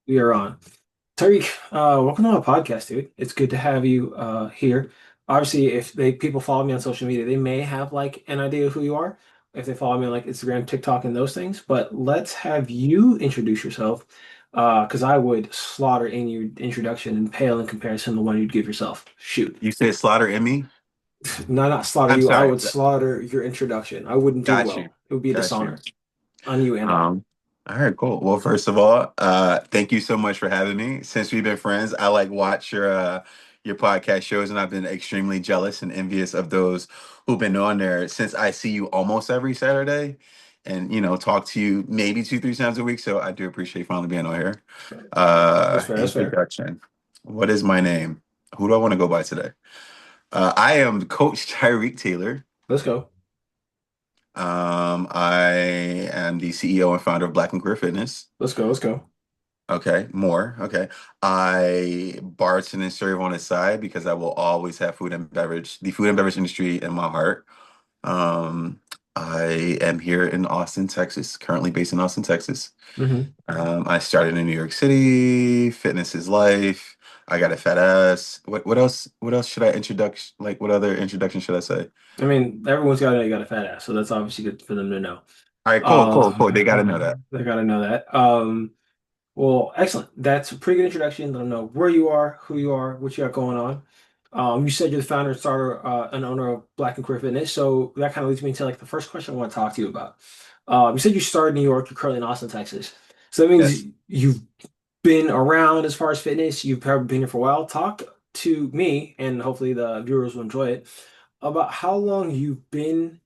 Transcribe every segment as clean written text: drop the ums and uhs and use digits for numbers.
We are on. Tyreek, welcome to my podcast, dude. It's good to have you here. Obviously, if people follow me on social media, they may have like an idea of who you are if they follow me on like Instagram, TikTok, and those things. But let's have you introduce yourself, because I would slaughter in your introduction and pale in comparison to the one you'd give yourself. Shoot. You said slaughter Emmy? No, not slaughter I'm you. I sorry. would slaughter your introduction. I wouldn't do Got you. well. It would be a Got you. dishonor on you and I. Um, all right, cool. Well, first of all, thank you so much for having me. Since we've been friends, I like watch your podcast shows, and I've been extremely jealous and envious of those who've been on there since I see you almost every Saturday and talk to you maybe two, three times a week. So I do appreciate finally being on here. That's fair. That's fair. Introduction. What is my name? Who do I want to go by today? I am Coach Tyreek Taylor. Let's go. I am the CEO and founder of Black and Queer Fitness. Let's go. Let's go. Okay, more. Okay. I bartend and serve on the side because I will always have the food and beverage industry in my heart. Um, I am here in Austin, Texas, currently based in Austin, Texas. Hmm. I started in New York City. Fitness is life. I got a fat ass. What else? What else should I introduce? Like, what other introduction should I say? I mean, everyone's got you got a fat ass, so that's obviously good for them to know. All right, cool, cool, cool. They got to know that. They got to know that. Well, excellent. That's a pretty good introduction. Let them know where you are, who you are, what you got going on. You said you're the founder and starter, and owner of Black and Queer Fitness, so that kind of leads me to like the first question I want to talk to you about. You said you started in New York. You're currently in Austin, Texas. So that means Yes. you've been around as far as fitness. You've probably been here for a while. Talk to me, and hopefully the viewers will enjoy it, about how long you've been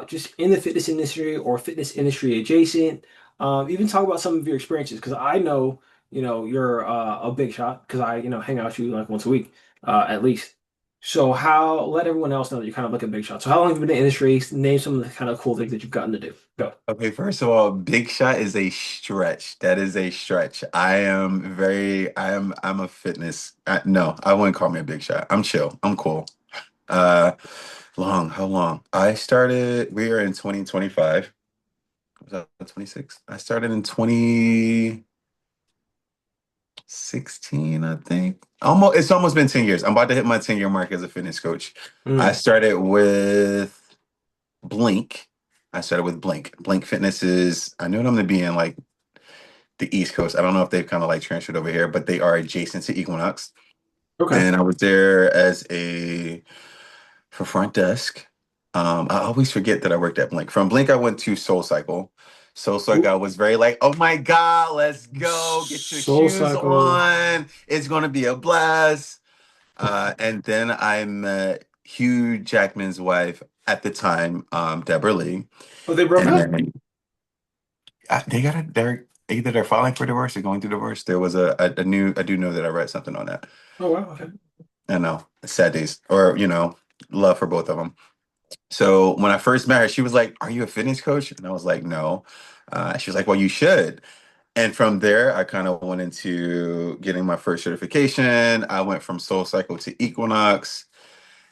just in the fitness industry or fitness industry adjacent. Even talk about some of your experiences because I know you're a big shot because I hang out with you like once a week at least. So how let everyone else know that you're kind of like a big shot. So how long have you been in the industry? Name some of the kind of cool things that you've gotten to do. Go. Okay, first of all, big shot is a stretch. That is a stretch. I'm a fitness. No, I wouldn't call me a big shot. I'm chill. I'm cool. Uh, how long? We are in 2025. Was that 26? I started in 2016, I think. It's almost been 10 years. I'm about to hit my 10-year mark as a fitness coach. I Mm, started with Blink. I started with Blink. Blink Fitness is, I knew them to be in like the East Coast. I don't know if they've kind of like transferred over here, but they are adjacent to Equinox. okay. And I was there as a for front desk. I always forget that I worked at Blink. From Blink, I went to Soul Cycle. Soul Cycle, I Ooh, was very like, oh my God, let's go. Get your Soul shoes Cycle. on. It's gonna be a blast. And then I met Hugh Jackman's wife at the time, Deborah Lee. Oh, they broke And up? then they're either they're filing for divorce or going through divorce. There was a new, I do know that I read something on that. Oh wow. Okay. I know, sad days, or love for both of them. So when I first met her, she was like, "Are you a fitness coach?" And I was like, "No." She was like, "Well, you should." And from there, I kind of went into getting my first certification. I went from Soul Cycle to Equinox,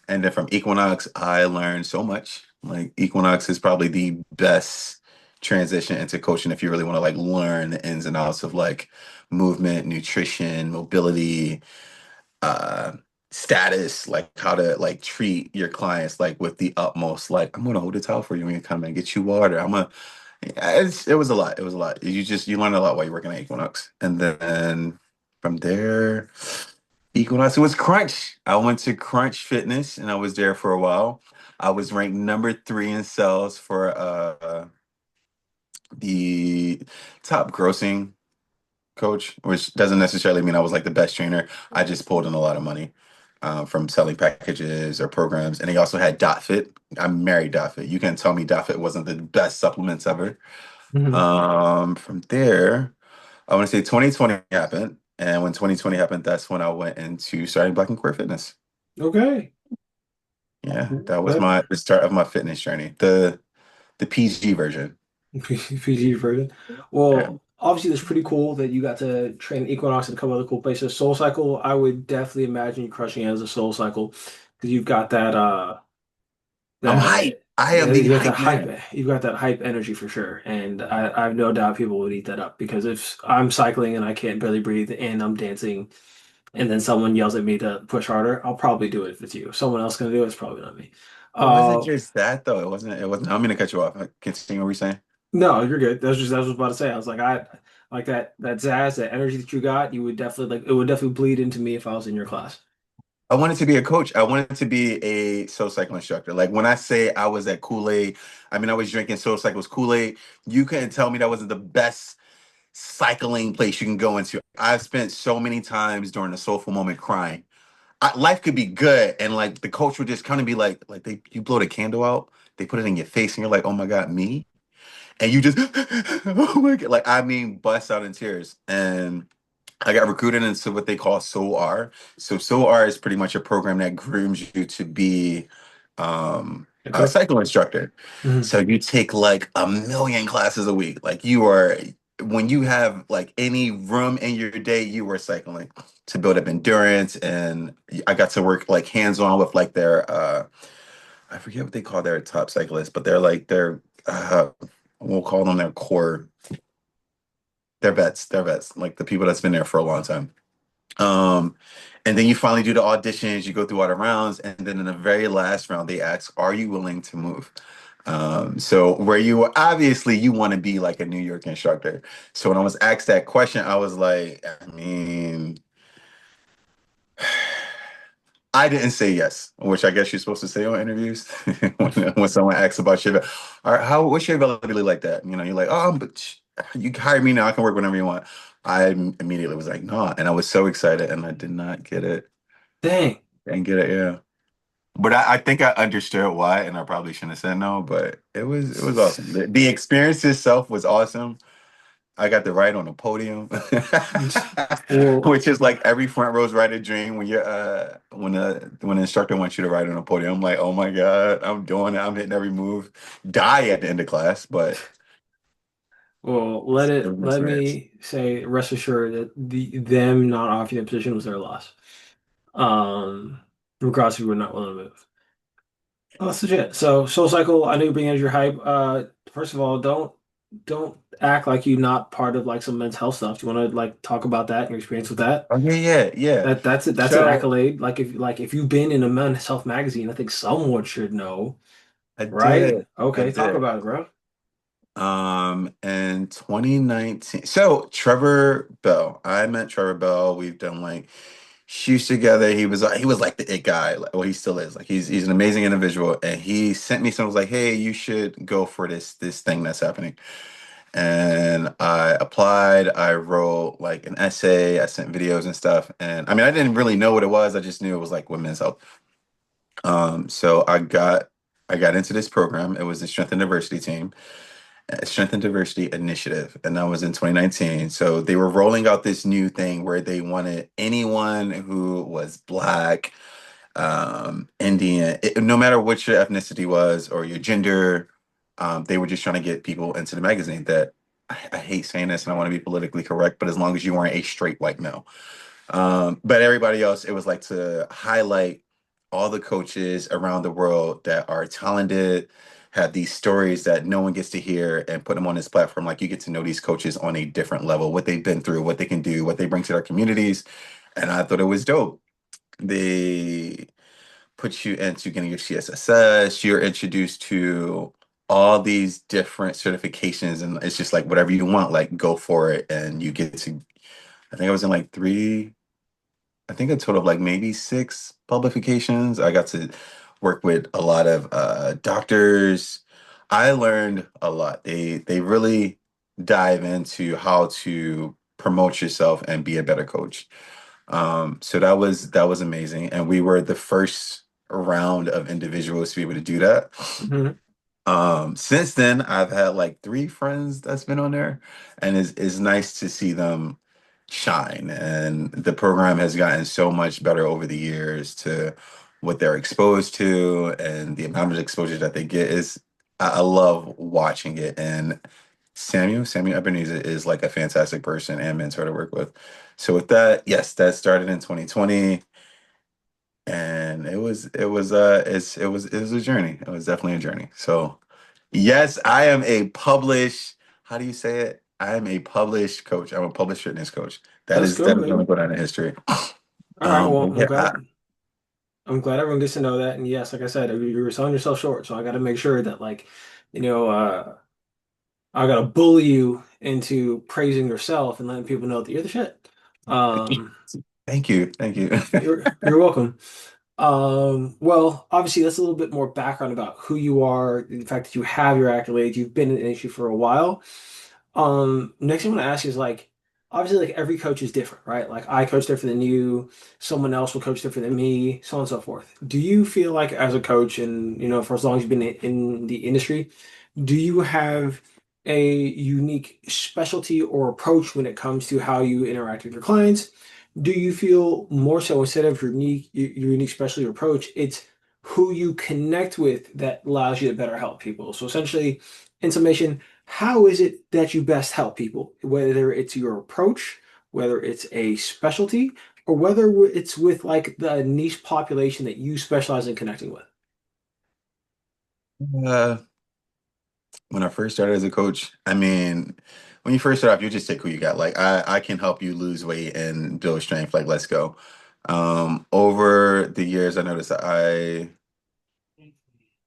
and then from Equinox, I learned so much. Like Equinox is probably the best transition into coaching if you really want to like learn the ins and outs of like movement, nutrition, mobility, uh status, like how to like treat your clients like with the utmost like I'm gonna hold the towel for you when you come and get you water. It was a lot. It was a lot. You learn a lot while you're working at Equinox. And then from there, Equinox, it was Crunch. I went to Crunch Fitness and I was there for a while. I was ranked number three in sales for the top grossing coach, which doesn't necessarily mean I was like the best trainer. I just pulled in a lot of money from selling packages or programs. And he also had DotFit. I married DotFit. You can tell me DotFit wasn't the best supplements ever. Hmm. From there, I want to say 2020 happened. And when 2020 happened, that's when I went into starting Black and Queer Fitness. Okay. Yeah, that was That the start of my fitness journey. The PG version. PG version. Yeah. Well, obviously, that's pretty cool that you got to train Equinox and a couple other cool places. Soul Cycle, I would definitely imagine you crushing it as a Soul Cycle because you've got that I'm that hyped. I am Yeah, the you got that hype hype. man. You've got that hype energy for sure, and I have no doubt people would eat that up because if I'm cycling and I can't barely breathe and I'm dancing, and then someone yells at me to push harder, I'll probably do it if it's you. If someone else gonna do it, it's probably not me. It wasn't Uh, just that though. It wasn't. I'm gonna cut you off. Continue what we're saying. no, you're good. That's what I was about to say. I was like, I like that zazz, that energy that you got. You would definitely like it would definitely bleed into me if I was in your class. I wanted to be a coach. I wanted to be a soul cycle instructor. Like when I say I was at Kool-Aid, I mean I was drinking Soul Cycle's Kool-Aid. You couldn't tell me that wasn't the best cycling place you can go into. I've spent so many times during a soulful moment crying. Life could be good, and like the coach would just kind of be like they you blow the candle out, they put it in your face, and you're like, oh my god, me, and you just oh my god, like I mean, bust out in tears. And I got recruited into what they call SOAR. So SOAR is pretty much a program that grooms you to be A a coach. cycle instructor. Hmm. So you take like a million classes a week. Like you are when you have like any room in your day, you are cycling to build up endurance. And I got to work like hands-on with like their I forget what they call their top cyclists, but they're like their we'll call them their core, they're vets, like the people that's been there for a long time. Um, and then you finally do the auditions, you go through all the rounds, and then in the very last round, they ask, "Are you willing to move?" So where you obviously you want to be like a New York instructor. So when I was asked that question, I was like, I mean, I didn't say yes, which I guess you're supposed to say on interviews when someone asks about your, all right, what's your availability like that? You know, you're like, oh, but you can hire me now. I can work whenever you want. I immediately was like, no, and I was so excited, and I did not get it. Dang. Didn't get it, yeah. But I think I understood why, and I probably shouldn't have said no. But it was awesome. The experience itself was awesome. I got to ride on the podium, Well, which is like every front row's ride a dream when you're when the instructor wants you to ride on a podium. I'm like, oh my God, I'm doing it. I'm hitting every move. Die at the end of class, but well, it was an let experience. me say, rest assured that them not offering the position was their loss. Um, Regardless if you were not willing to move. Oh, that's legit. So Soul Cycle, I know you're bringing as your hype. First of all, don't act like you're not part of like some men's health stuff. Do you want to like talk about that and your experience with that? Oh yeah, yeah, yeah. That's it. That's an So accolade. Like if you've been in a men's health magazine, I think someone should know, I right? did, I Okay, talk did. about it, bro. In 2019. So Trevor Bell, I met Trevor Bell. We've done like shoots together. He was like the it guy. Like, well, he still is. Like he's an amazing individual. And he sent me some was like, hey, you should go for this thing that's happening. And I applied. I wrote like an essay. I sent videos and stuff. And I mean, I didn't really know what it was. I just knew it was like women's health. So I got into this program. It was the Strength and Diversity team. Strength and Diversity Initiative, and that was in 2019. So they were rolling out this new thing where they wanted anyone who was Black, Indian, no matter what your ethnicity was or your gender, they were just trying to get people into the magazine. That I hate saying this, and I want to be politically correct, but as long as you weren't a straight white male. But everybody else, it was like to highlight all the coaches around the world that are talented, have these stories that no one gets to hear, and put them on this platform. Like you get to know these coaches on a different level, what they've been through, what they can do, what they bring to their communities. And I thought it was dope. They put you into getting your CSSS, you're introduced to all these different certifications, and it's just like whatever you want, like go for it. And you get to, I think I was in like three, I think a total of like maybe six publications. I got to work with a lot of doctors. I learned a lot. They really dive into how to promote yourself and be a better coach. So that was amazing, and we were the first round of individuals to be able to do that. Mhm. Since then, I've had like three friends that's been on there, and it's nice to see them shine. And the program has gotten so much better over the years to what they're exposed to and the amount of exposure that they get is I love watching it. And Samuel Ebenezer is like a fantastic person and mentor to work with. So with that, yes, that started in 2020. and it was a journey. It was definitely a journey. So yes, I am a published, how do you say it? I am a published coach. I'm a published fitness coach. Let's That go, is going to baby. go down in history. All right, well, Yeah, I'm glad everyone gets to know that. And yes, like I said, you were selling yourself short, so I got to make sure that you know, uh, I got to bully you into praising yourself and letting people know that you're the shit. Um, thank you, thank you. you're welcome. Well, obviously that's a little bit more background about who you are, the fact that you have your accolades, you've been in the industry for a while. Next thing I want to ask you is obviously like every coach is different, right? Like I coach different than you, someone else will coach different than me, so on and so forth. Do you feel like as a coach and for as long as you've been in the industry, do you have a unique specialty or approach when it comes to how you interact with your clients? Do you feel more so instead of your unique specialty or approach, it's who you connect with that allows you to better help people? So essentially, in summation, how is it that you best help people? Whether it's your approach, whether it's a specialty, or whether it's with like the niche population that you specialize in connecting with. Uh, when I first started as a coach, I mean, when you first start off, you just take who you got. Like I can help you lose weight and build strength. Like let's go. Over the years, I noticed that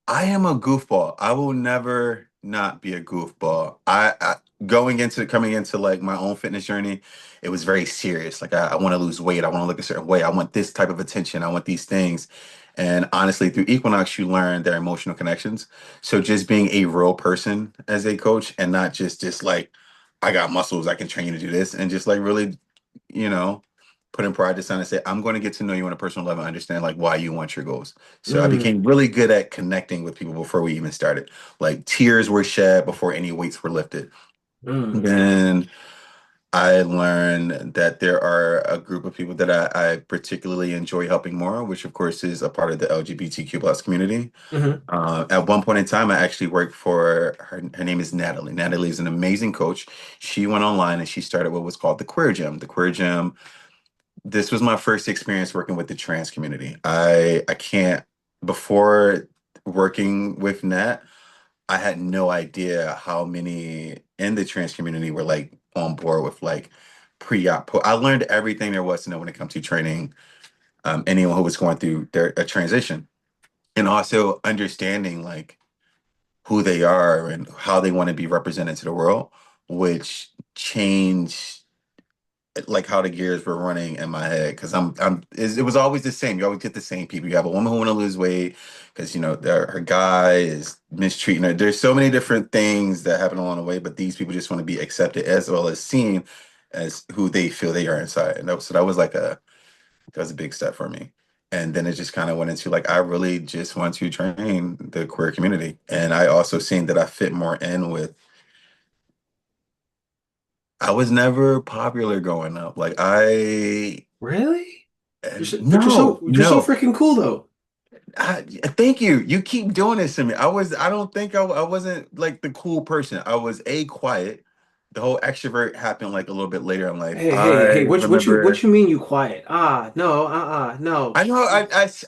I am a goofball. I will never not be a goofball. I going into coming into like my own fitness journey, it was very serious. Like I want to lose weight. I want to look a certain way. I want this type of attention. I want these things. And honestly, through Equinox, you learn their emotional connections. So just being a real person as a coach and not just like I got muscles, I can train you to do this, and just like really, you know, putting pride to sign and say, I'm going to get to know you on a personal level and understand like why you want your goals. So I Mm, became really good at connecting with people before we even started. Like tears were shed before any weights were lifted. mm, Then I learned that there are a group of people that I particularly enjoy helping more, which of course is a part of the LGBTQ plus community. hmm. At one point in time, I actually worked for her. Her name is Natalie. Natalie is an amazing coach. She went online and she started what was called the Queer Gym. The Queer Gym, this was my first experience working with the trans community. I can't before working with Nat, I had no idea how many in the trans community were like on board with like pre-op. I learned everything there was to know when it comes to training anyone who was going through a transition, and also understanding like who they are and how they want to be represented to the world, which changed like how the gears were running in my head because it was always the same. You always get the same people. You have a woman who want to lose weight because her guy is mistreating her. There's so many different things that happen along the way, but these people just want to be accepted as well as seen as who they feel they are inside. And that was like that was a big step for me. And then it just kind of went into like I really just want to train the queer community, and I also seen that I fit more in with. I was never popular growing up. Like I Really? But no, you're so no. freaking cool though. Thank you. You keep doing this to me. I don't think I wasn't like the cool person. I was a quiet. The whole extrovert happened like a little bit later in life. Hey, I what remember, you mean you quiet? Ah, no, no. I know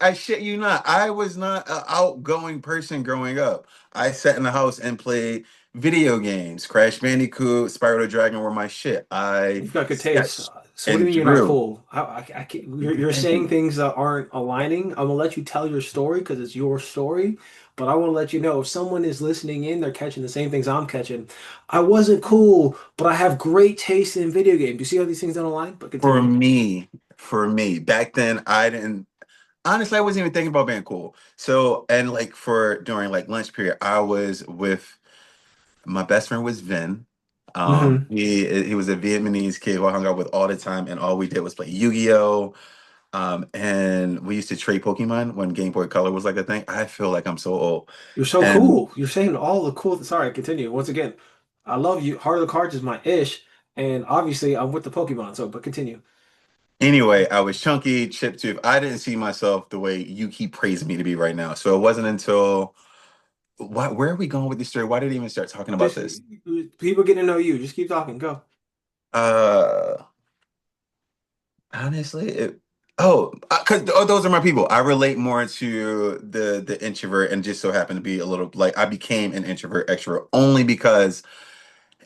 I shit you not. I was not an outgoing person growing up. I sat in the house and played video games. Crash Bandicoot, Spyro the Dragon were my shit. I You've got good taste. sketched So what do you and mean you're not drew. cool? I can't, you're Thank saying you. things that aren't aligning. I'm gonna let you tell your story because it's your story. But I want to let you know if someone is listening in, they're catching the same things I'm catching. I wasn't cool, but I have great taste in video games. You see how these things don't align? But For continue. me, for me, back then I didn't honestly I wasn't even thinking about being cool. So and like for during like lunch period, I was with my best friend was Vin. Hmm. He was a Vietnamese kid who I hung out with all the time, and all we did was play Yu-Gi-Oh! And we used to trade Pokemon when Game Boy Color was like a thing. I feel like I'm so old. You're so And cool. You're saying all the cool. Sorry, continue. Once again, I love you. Heart of the Cards is my ish, and obviously I'm with the Pokemon. So, but continue. anyway, I was chunky, chip tooth. I didn't see myself the way you keep praising me to be right now. So it wasn't until where are we going with this story? Why did I even start talking about Just this? people getting to know you. Just keep talking. Go. Uh honestly, Oh, because those are my people. I relate more to the introvert, and just so happen to be a little like I became an introvert extrovert only because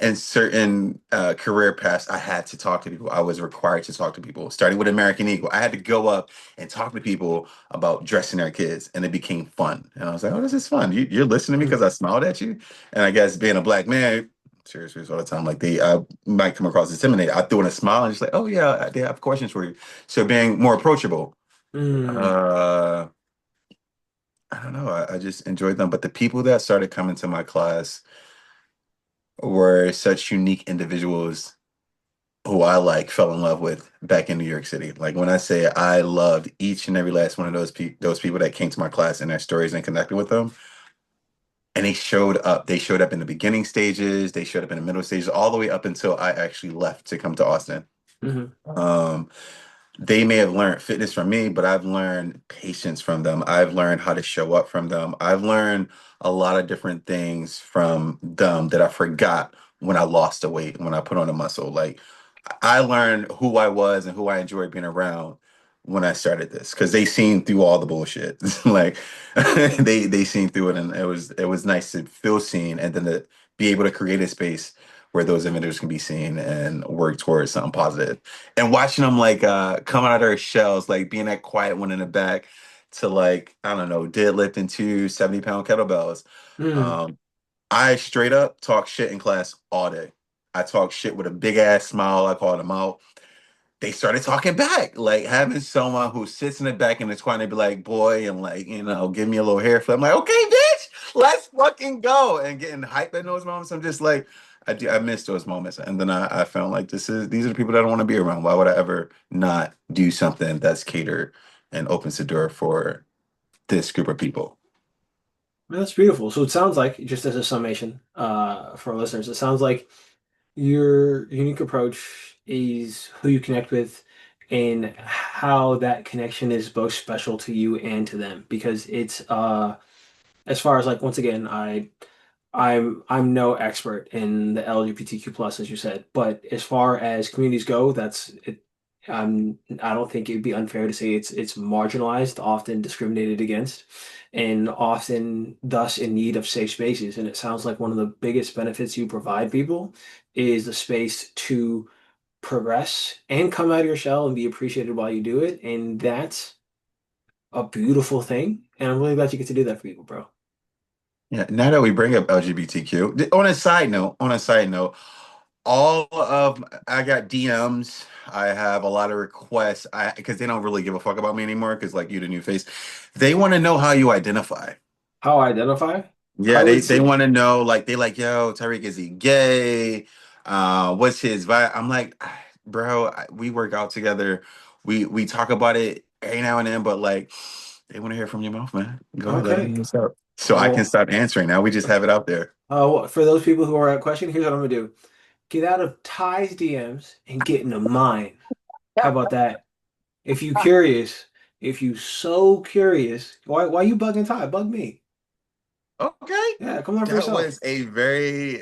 in certain career paths, I had to talk to people. I was required to talk to people. Starting with American Eagle, I had to go up and talk to people about dressing their kids, and it became fun. And I was like, "Oh, this is fun. You're listening to me because Mm, I smiled at you." And I guess being a black man, seriously, all the time, like they might come across as intimidated. I threw in a smile and just like, "Oh yeah, they have questions for you." So being more approachable. mm, Uh, I don't know. I just enjoyed them, but the people that started coming to my class were such unique individuals who I like fell in love with back in New York City. Like when I say I loved each and every last one of those people that came to my class and their stories and connected with them. And they showed up. They showed up in the beginning stages, they showed up in the middle stages, all the way up until I actually left to come to Austin. mhm, Um, they may have learned fitness from me, but I've learned patience from them. I've learned how to show up from them. I've learned a lot of different things from them that I forgot when I lost the weight, when I put on the muscle. Like I learned who I was and who I enjoyed being around when I started this because they seen through all the bullshit. Like they seen through it, and it was nice to feel seen, and then to be able to create a space where those images can be seen and work towards something positive. And watching them like come out of their shells, like being that quiet one in the back to like I don't know deadlifting 2 70-pound kettlebells. mm. Um, I straight up talk shit in class all day. I talk shit with a big ass smile. I call them out. They started talking back, like having someone who sits in the back in the corner and be like, boy, and like, give me a little hair flip. I'm like, okay, bitch, let's fucking go. And getting hype in those moments. I'm just like, I miss those moments. And then I found like these are the people that I want to be around. Why would I ever not do something that's catered and opens the door for this group of people? Well, that's beautiful. So it sounds like, just as a summation, for our listeners, it sounds like your unique approach is who you connect with and how that connection is both special to you and to them. Because it's as far as like once again, I'm no expert in the LGBTQ plus, as you said, but as far as communities go, that's it. I don't think it'd be unfair to say it's marginalized, often discriminated against, and often thus in need of safe spaces. And it sounds like one of the biggest benefits you provide people is the space to progress and come out of your shell and be appreciated while you do it. And that's a beautiful thing. And I'm really glad you get to do that for people, bro. Yeah, now that we bring up LGBTQ, on a side note, all of I got DMs. I have a lot of requests. I because they don't really give a fuck about me anymore because like you the new face. They want to know how you identify. How I identify? I Yeah, would they say, want to know like they like, yo, Tyreek, is he gay? What's his vibe? I'm like, bro, we work out together. We talk about it every now and then, but like they want to hear from your mouth, man. Go ahead, let them okay. know what's up. So I can Oh, stop answering. Now we just have it out there. well, for those people who are at question, here's what I'm gonna do. Get out of Ty's DMs and get into mine. How about that? If you curious, if you so curious, why you bugging Ty? Bug me. Okay. Yeah, come learn for yourself.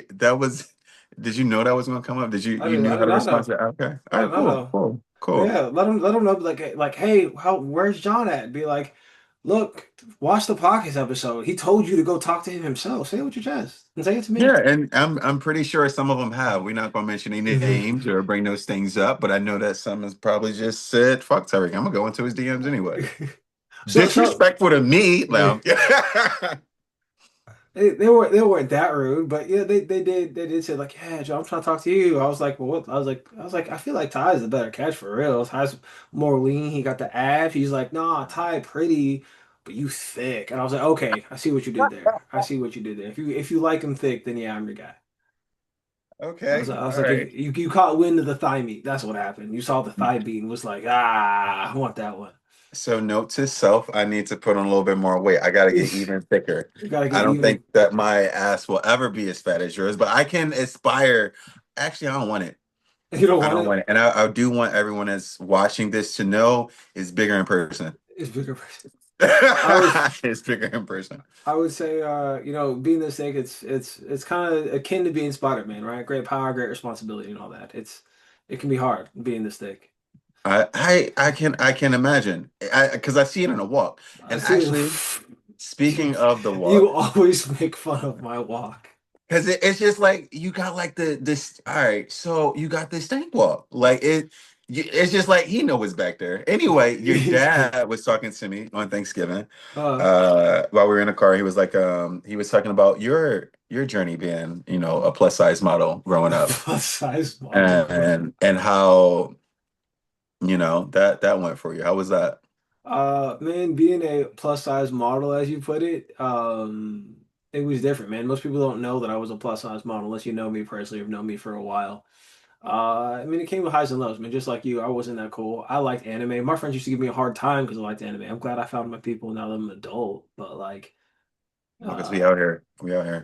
That was did you know that was gonna come up? You I knew how did to not respond to know. that? Okay. I All did right, not cool, know. cool, But cool. yeah, let them know like, hey, where's John at? Be like, look, watch the podcast episode. He told you to go talk to him himself. Say it with your chest and say it to Yeah, me. and I'm pretty sure some of them have. We're not gonna mention any names or bring those things up, but I know that some has probably just said, fuck Tyreek, I'm gonna go into his DMs anyway. So Disrespectful to me. No. they weren't that rude, but yeah, they did say like, yeah, Joe, I'm trying to talk to you. I was like, well, what? I was like, I feel like Ty's a better catch for real. Ty's more lean. He got the abs. He's like, nah, Ty pretty, but you thick. And I was like, okay, I see what you did there. I see what you did there. If you like him thick, then yeah, I'm your guy. I was Okay, I was all like, if right. you caught wind of the thigh meat, that's what happened. You saw the thigh beat and was like, I want that one. So note to self, I need to put on a little bit more weight. I gotta get even thicker. You gotta I get don't think even. that my ass will ever be as fat as yours, but I can aspire. Actually, I don't want it. You don't I want don't want it. it. And I do want everyone that's watching this to know it's bigger in person. It's bigger. I was. It's bigger in person. I would say, being this thick, it's kind of akin to being Spider-Man, right? Great power, great responsibility, and all that. It can be hard being this thick. I can imagine. Because I see it in a walk. I And see. actually, You, speaking of the you walk, always make fun of my walk. because it's just like you got like this. All right, so you got this stank walk. Like it's just like he knows what's back there. Anyway, your dad was talking to me on Thanksgiving, uh, while we were in the car. He was like, he was talking about your journey being, a plus size model growing up, plus size model growth. and how that went for you. How was that? Man, being a plus size model, as you put it, it was different, man. Most people don't know that I was a plus size model unless you know me personally or have known me for a while. I mean, it came with highs and lows, man. Just like you, I wasn't that cool. I liked anime. My friends used to give me a hard time because I liked anime. I'm glad I found my people now that I'm an adult. But like, Well, because we uh, out here, we out here.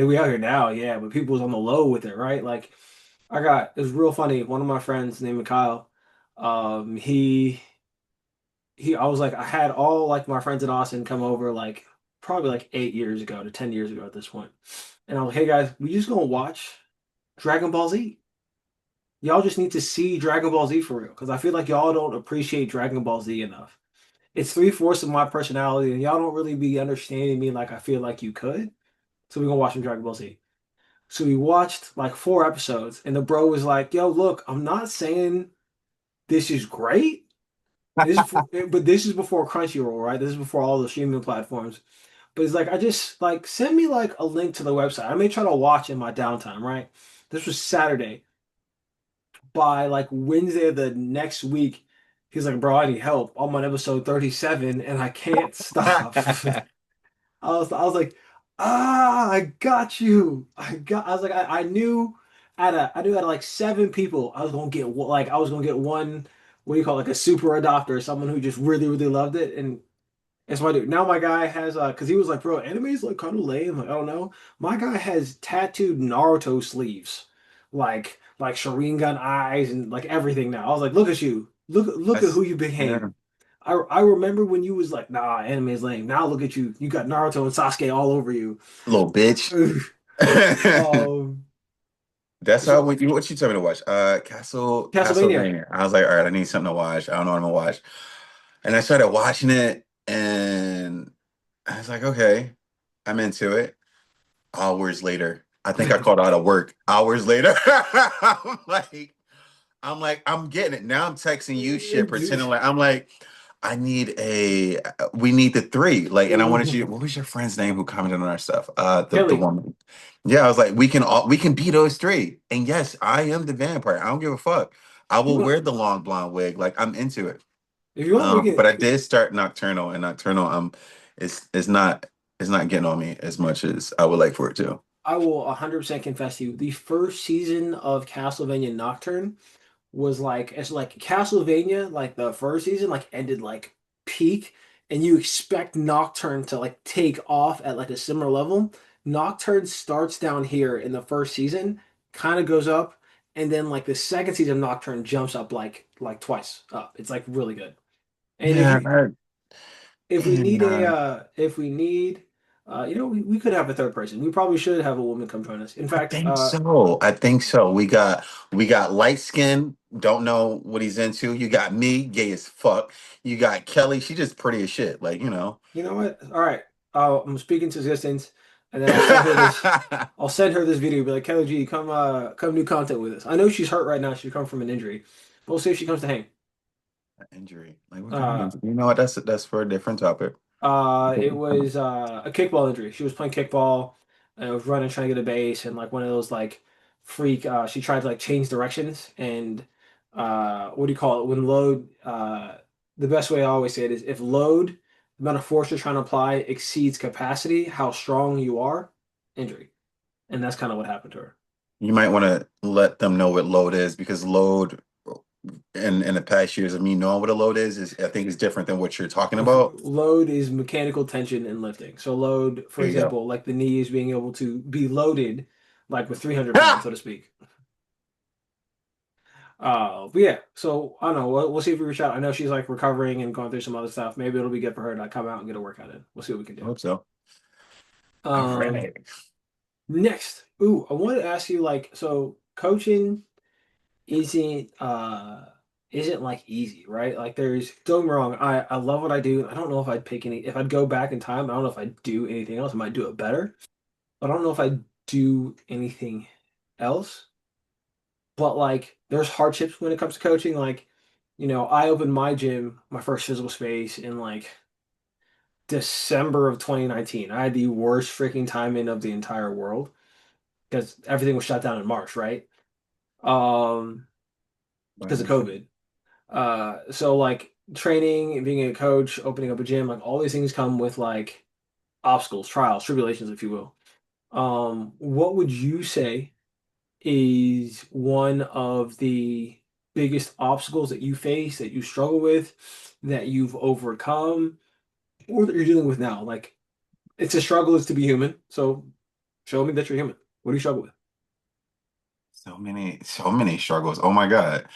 we out here now, yeah. But people was on the low with it, right? Like, it was real funny. One of my friends named Kyle, um, he I was like, I had all like my friends in Austin come over like probably like 8 years ago to 10 years ago at this point. And I was like, hey guys, we just gonna watch Dragon Ball Z. Y'all just need to see Dragon Ball Z for real. Because I feel like y'all don't appreciate Dragon Ball Z enough. It's three-fourths of my personality, and y'all don't really be understanding me like I feel like you could. So we're gonna watch some Dragon Ball Z. So we watched like 4 episodes, and the bro was like, yo, look, I'm not saying this is great. But this is before Crunchyroll, right? This is before all the streaming platforms. But it's like I just like send me like a link to the website. I may try to watch in my downtime, right? This was Saturday. By like Wednesday of the next week, he's like, bro, I need help. I'm on episode 37 and I can't stop. I was like, I got you. I was like, I knew I knew out of like 7 people, I was gonna get like I was gonna get one, what do you call it, like a super adopter, someone who just really, really loved it. And that's what I do. Now my guy has because he was like, bro, anime is like kind of lame. Like, I don't know. My guy has tattooed Naruto sleeves, like Sharingan eyes and like everything now. I was like, look at you. Look at who That's you yeah, became. I remember when you was like, nah, anime is lame. Now look at you. You got Naruto and Sasuke all over you. little bitch. Um, That's how so what you tell me to watch. Castlevania. Castlevania. I was like, all right, I need something to watch. I don't know what I'm gonna watch. And I started watching it, and I was like, okay, I'm into it. Hours later, I think I called out of work. Hours later, I'm getting it. Now I'm texting you shit, pretending like I'm like, we need the three. Like, and I wanted you, what was your friend's name who commented on our stuff? The Kelly, woman. Yeah, I was like, we can be those three. And yes, I am the vampire. I don't give a fuck. I you will want wear the long blonde wig. Like, I'm into it. if you want we But can I did start Nocturnal, and Nocturnal, it's not getting on me as much as I would like for it to. I will 100% confess to you. The first season of Castlevania Nocturne was like it's like Castlevania, like the first season, like ended like peak, and you expect Nocturne to like take off at like a similar level. Nocturne starts down here in the first season, kind of goes up, and then like the second season of Nocturne jumps up like twice up. It's like really good. And Yeah, if we need a yeah. if we need we could have a third person. We probably should have a woman come join us. In I fact, think so. I think so. We got light skin, don't know what he's into. You got me, gay as fuck. You got Kelly, she just pretty as shit. Like, you know what? All right. I'm speaking to existence, and then I'll send her this. I'll send her this video. Be like, Kelly G, come do content with us. I know she's hurt right now. She's come from an injury. But we'll see if she comes to hang. Injury. Like, what kind of Uh, injury? You know what? That's for a different topic. it was a kickball injury. She was playing kickball and was running, trying to get a base, and like one of those like freak. She tried to like change directions, and what do you call it? When load, the best way I always say it is if load, the amount of force you're trying to apply exceeds capacity, how strong you are, injury, and that's kind of what happened to her. You might want to let them know what load is, because load in the past years of me knowing what a load is I think is different than what you're talking about. Load is mechanical tension and lifting. So load, for There you go. example, like the knee is being able to be loaded, like with 300 pounds, so to speak. But yeah, so I don't know. We'll see if we reach out. I know she's like recovering and going through some other stuff. Maybe it'll be good for her to come out and get a workout in. We'll see what we can I do. hope so. All Um, right. Next, ooh, I wanted to ask you like, so coaching isn't isn't like easy, right? Like there's don't get me wrong, I love what I do. I don't know if I'd pick any if I'd go back in time, I don't know if I'd do anything else. I might do it better. But I don't know if I'd do anything else. But like there's hardships when it comes to coaching. Like, I opened my gym, my first physical space in like December of 2019. I had the worst freaking timing of the entire world because everything was shut down in March, right? Um, because of COVID. So like training, being a coach, opening up a gym, like all these things come with like obstacles, trials, tribulations, if you will. What would you say is one of the biggest obstacles that you face, that you struggle with, that you've overcome, or that you're dealing with now? Like it's a struggle is to be human. So show me that you're human. What do you struggle with? So many struggles. Oh my God.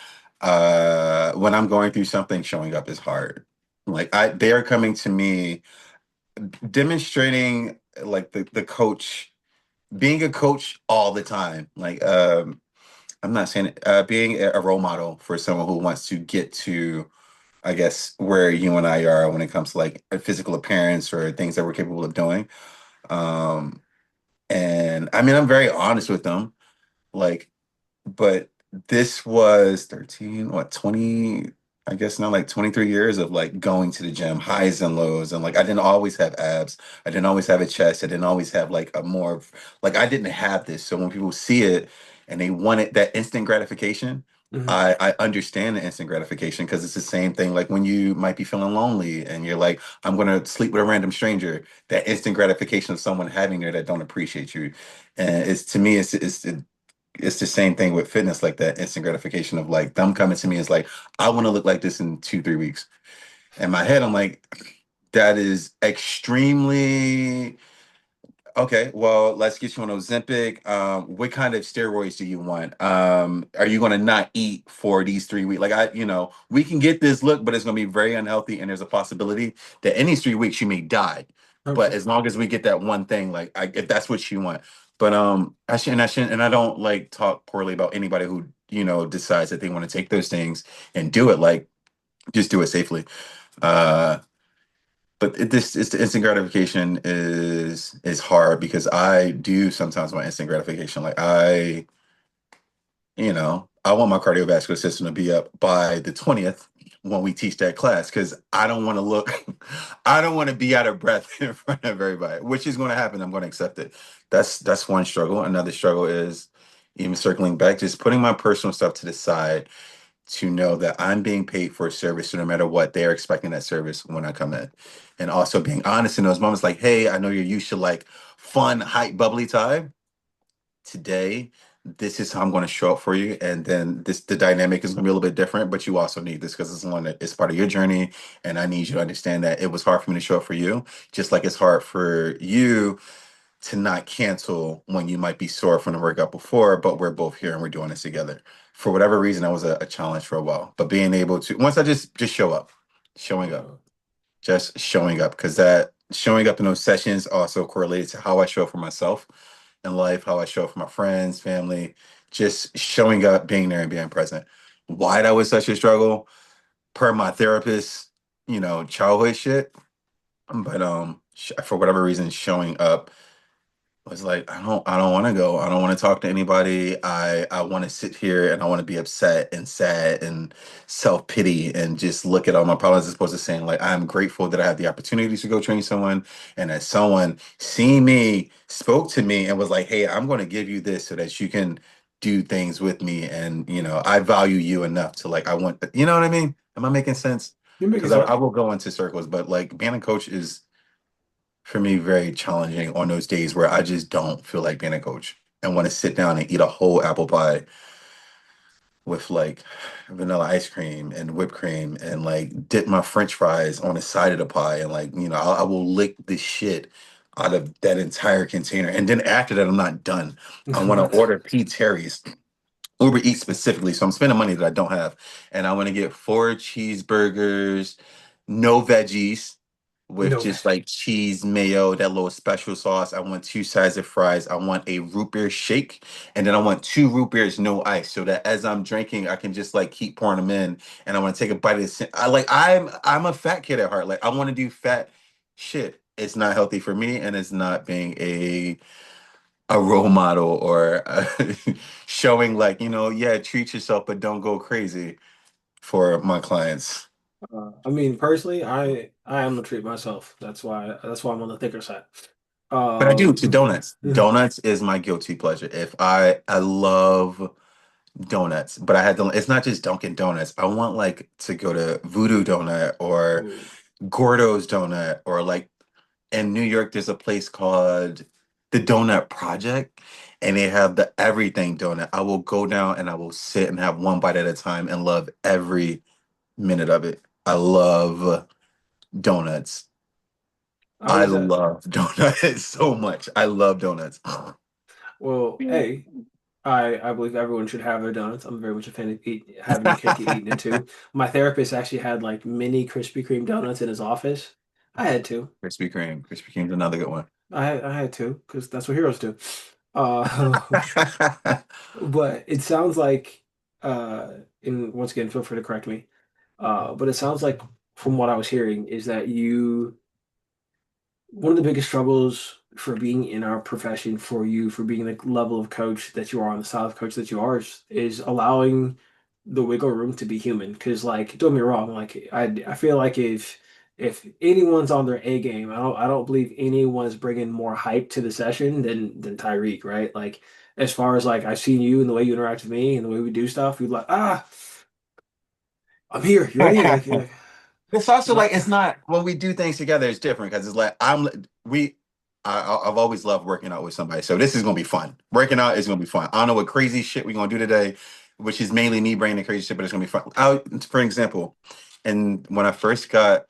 When I'm going through something, showing up is hard. They are coming to me demonstrating like the coach, being a coach all the time. I'm not saying being a role model for someone who wants to get to, I guess, where you and I are when it comes to like a physical appearance or things that we're capable of doing. Um, and I mean, I'm very honest with them. Like, but this was 13, what, 20, I guess now like 23 years of like going to the gym, highs and lows. And like I didn't always have abs. I didn't always have a chest. I didn't always have like a more like I didn't have this. So when people see it and they want it, that instant gratification, Hmm. I understand the instant gratification because it's the same thing like when you might be feeling lonely and you're like, I'm gonna sleep with a random stranger, that instant gratification of someone having there that don't appreciate you. And it's to me, it's the same thing with fitness, like that instant gratification of like them coming to me is like, I want to look like this in 2, 3 weeks. In my head, I'm like, that is extremely okay. Well, let's get you on Ozempic. What kind of steroids do you want? Are you going to not eat for these 3 weeks? Like we can get this look, but it's going to be very unhealthy, and there's a possibility that in these 3 weeks you may die. But 100%. as long as we get that one thing, like if that's what you want. But I don't like talk poorly about anybody who decides that they want to take those things and do it. Like just do it safely. Uh, but it's the instant gratification is hard because I do sometimes want instant gratification. I want my cardiovascular system to be up by the 20th when we teach that class because I don't want to look, I don't want to be out of breath in front of everybody, which is going to happen. I'm going to accept it. That's one struggle. Another struggle is even circling back, just putting my personal stuff to the side to know that I'm being paid for a service, so no matter what, they're expecting that service when I come in. And also being honest in those moments, like, hey, I know you're used to like fun, hype, bubbly time. Today, this is how I'm going to show up for you. And then the dynamic is going to be a little bit different, but you also need this because it's one that is part of your journey. And I need you to understand that it was hard for me to show up for you, just like it's hard for you to not cancel when you might be sore from the workout before, but we're both here and we're doing this together. For whatever reason, that was a challenge for a while. But being able to once I just show up, showing up, just showing up, because that showing up in those sessions also correlates to how I show up for myself in life, how I show up for my friends, family, just showing up, being there and being present. Why that was such a struggle, per my therapist, childhood shit. But for whatever reason, showing up was like, I don't want to go. I don't want to talk to anybody. I want to sit here and I want to be upset and sad and self-pity and just look at all my problems as opposed to saying like I'm grateful that I had the opportunity to go train someone and that someone seeing me spoke to me and was like, hey, I'm going to give you this so that you can do things with me. And I value you enough to like I want you know what I mean? Am I making sense? You're making Because I sense. will go into circles, but like being a coach is for me very challenging on those days where I just don't feel like being a coach and want to sit down and eat a whole apple pie with like vanilla ice cream and whipped cream and like dip my French fries on the side of the pie and like I will lick the shit out of that entire container and then after that I'm not done. I want to What? order P. Terry's Uber Eats specifically, so I'm spending money that I don't have, and I want to get 4 cheeseburgers, no veggies, with No, just like cheese, mayo, that little special sauce. I want two sides of fries. I want a root beer shake, and then I want two root beers, no ice, so that as I'm drinking, I can just like keep pouring them in. And I want to take a bite of this. I'm a fat kid at heart. Like I want to do fat shit. It's not healthy for me, and it's not being a role model or showing like yeah, treat yourself, but don't go crazy for my clients. I mean, personally, I am a treat myself. That's why I'm on the thicker side. But I do Um, to donuts. Donuts is my guilty pleasure. If I love donuts, but I had to. It's not just Dunkin' Donuts. I want like to go to Voodoo Donut or ooh, Gordo's Donut or like in New York. There's a place called the Donut Project, and they have the everything donut. I will go down and I will sit and have one bite at a time and love every minute of it. I love donuts. I I was at love donuts so much. I love donuts. well, hey, I believe everyone should have their donuts. I'm very much a fan of having your cake and eating it too. My therapist actually had like mini Krispy Kreme donuts in his office. I had two. Krispy Kreme. Krispy Kreme's another good one. I had two because that's what heroes do. Uh, but it sounds like, and once again, feel free to correct me. But it sounds like from what I was hearing is that you one of the biggest struggles for being in our profession for you, for being the level of coach that you are on the style of coach that you are, is allowing the wiggle room to be human. Because, like, don't get me wrong, like I feel like if anyone's on their A game, I don't believe anyone's bringing more hype to the session than Tyreek, right? Like, as far as like I've seen you and the way you interact with me and the way we do stuff, you're like, I'm here. You ready? Like, It's also not. like it's not when we do things together. It's different because it's like we. I've always loved working out with somebody, so this is gonna be fun. Working out is gonna be fun. I don't know what crazy shit we're gonna do today, which is mainly me bringing the crazy shit, but it's gonna be fun. For example, and when I first got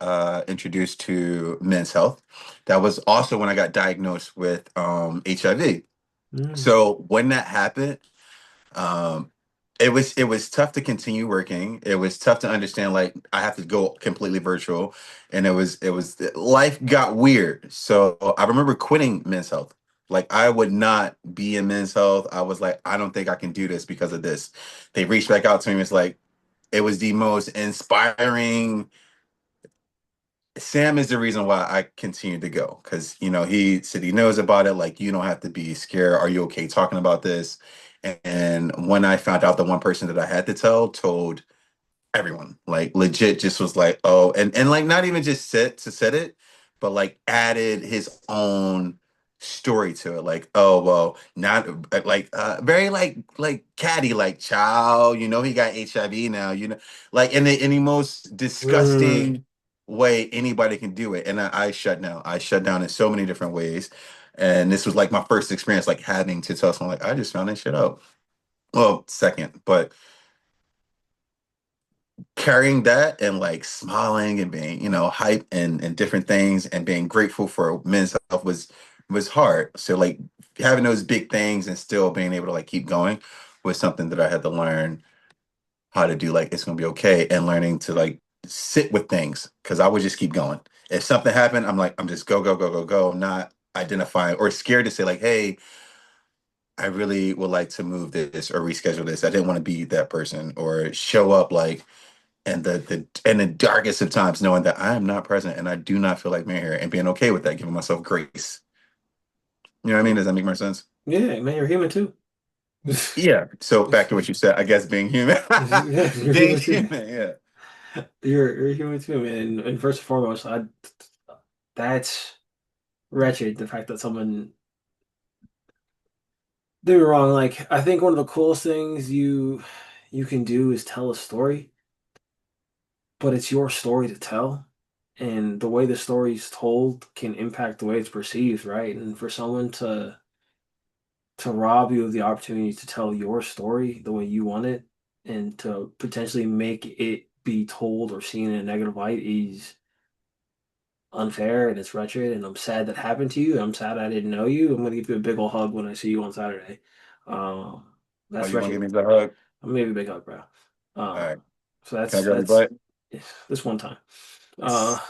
introduced to men's health, that was also when I got diagnosed with HIV. Mm, So when that happened, um, it was tough to continue working. It was tough to understand like I have to go completely virtual, and it was life got weird. So I remember quitting men's health. Like I would not be in men's health. I was like, I don't think I can do this because of this. They reached back out to me. It's like it was the most inspiring. Sam is the reason why I continued to go because he said he knows about it. Like you don't have to be scared. Are you okay talking about this? And when I found out the one person that I had to tell told everyone, like legit, just was like, oh, and like not even just said it, but like added his own story to it. Like, oh well, not like very like catty, like child. He got HIV now. Like in the most mm. disgusting way anybody can do it. And I shut down. I shut down in so many different ways. And this was like my first experience, like having to tell someone, like, I just found that shit out. Well, second, but carrying that and like smiling and being hype and different things and being grateful for men's health was hard. So like having those big things and still being able to like keep going was something that I had to learn how to do. Like it's gonna be okay, and learning to like sit with things because I would just keep going. If something happened, I'm just go go go go go, not identifying or scared to say like, hey, I really would like to move this or reschedule this. I didn't want to be that person or show up like and the darkest of times, knowing that I am not present and I do not feel like being here, and being okay with that, giving myself grace. You know what I mean? Does that make more sense? Yeah, man, you're human too. Yeah. So back to what you said, I guess being human, Yeah, you're being human too. human. Yeah. You're human too, man. And first and foremost, that's wretched. The fact that someone do me wrong. Like I think one of the coolest things you can do is tell a story, but it's your story to tell, and the way the story is told can impact the way it's perceived, right? And for someone to rob you of the opportunity to tell your story the way you want it, and to potentially make it be told or seen in a negative light is unfair and it's wretched, and I'm sad that happened to you. I'm sad I didn't know you. I'm gonna give you a big old hug when I see you on Saturday. Um, Oh, that's you gonna give wretched. me the hug? I'm gonna give you a big hug, bro. All Uh, right. so Can I that's grab your that's butt? this one time. Uh, Yes.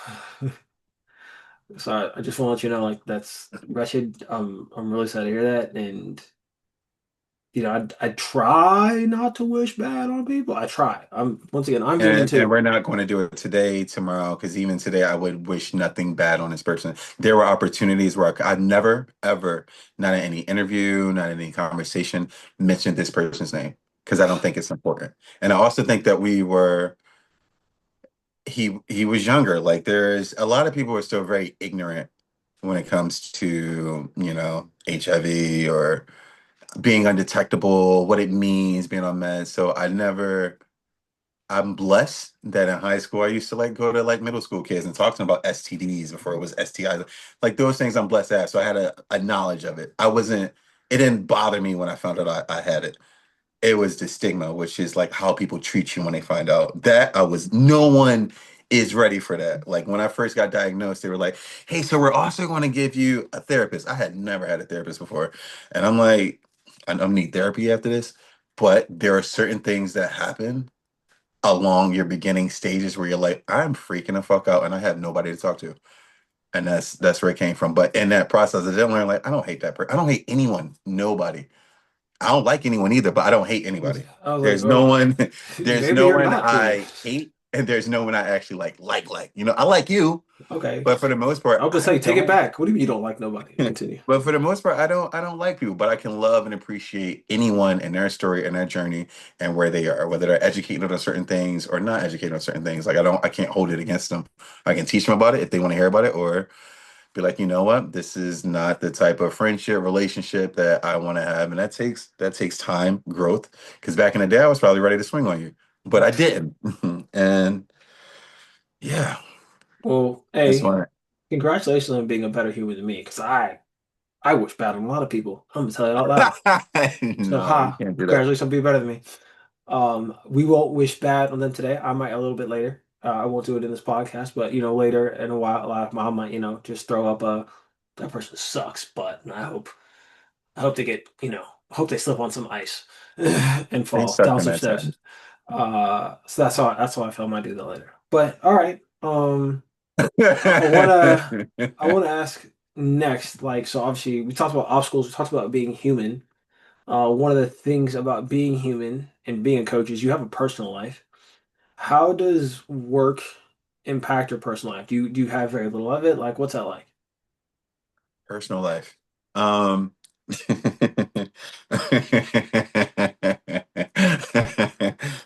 So I just want to let you know, like that's wretched. I'm really sad to hear that, and I try not to wish bad on people. I try. I'm once again, I'm human And too. we're not going to do it today, tomorrow, because even today I would wish nothing bad on this person. There were opportunities where I never, ever, not in any interview, not in any conversation, mentioned this person's name because I don't think it's important. And I also think that he was younger. Like there's a lot of people who are still very ignorant when it comes to, HIV or being undetectable, what it means, being on meds. So I'm blessed that in high school I used to like go to like middle school kids and talk to them about STDs before it was STIs. Like those things I'm blessed to have. So I had a knowledge of it. It didn't bother me when I found out I had it. It was the stigma, which is like how people treat you when they find out. No one is ready for that. Like when I first got diagnosed, they were like, hey, so we're also going to give you a therapist. I had never had a therapist before. And I'm like, I don't need therapy after this. But there are certain things that happen along your beginning stages where you're like, I'm freaking the fuck out and I have nobody to talk to. And that's where it came from. But in that process, I didn't learn like I don't hate that person. I don't hate anyone, nobody. I don't like anyone either, but I don't hate anybody. I was like, There's no oh, one, there's maybe no you're one not human. I hate, and there's no one I actually like. I like you, Okay. but for the most part, I was gonna I say, take it don't. back. What do you mean you don't like nobody? Continue. But for the most part, I don't like people, but I can love and appreciate anyone and their story and their journey and where they are, whether they're educated on certain things or not educated on certain things. Like I can't hold it against them. I can teach them about it if they want to hear about it, or be like, you know what, this is not the type of friendship relationship that I want to have, and that takes time, growth. Because back in the day, I was probably ready to swing on you, but I didn't, and yeah, Well, that's hey, why. congratulations on being a better human than me, because I wish bad on a lot of people. I'm gonna tell you out loud. So, No, you ha, can't do that. congratulations on being better than me. We won't wish bad on them today. I might a little bit later. I won't do it in this podcast, but later in a while, like mom might, just throw up a that person sucks, but I hope they get, I hope they slip on some ice and They fall suck down in some that steps. time. So that's how I felt I might do that later. But all right, I wanna ask next, like so obviously we talked about obstacles, we talked about being human. One of the things about being human and being a coach is you have a personal life. How does work impact your personal life? Do you have very little of it? Like, what's that like? Personal life. Um,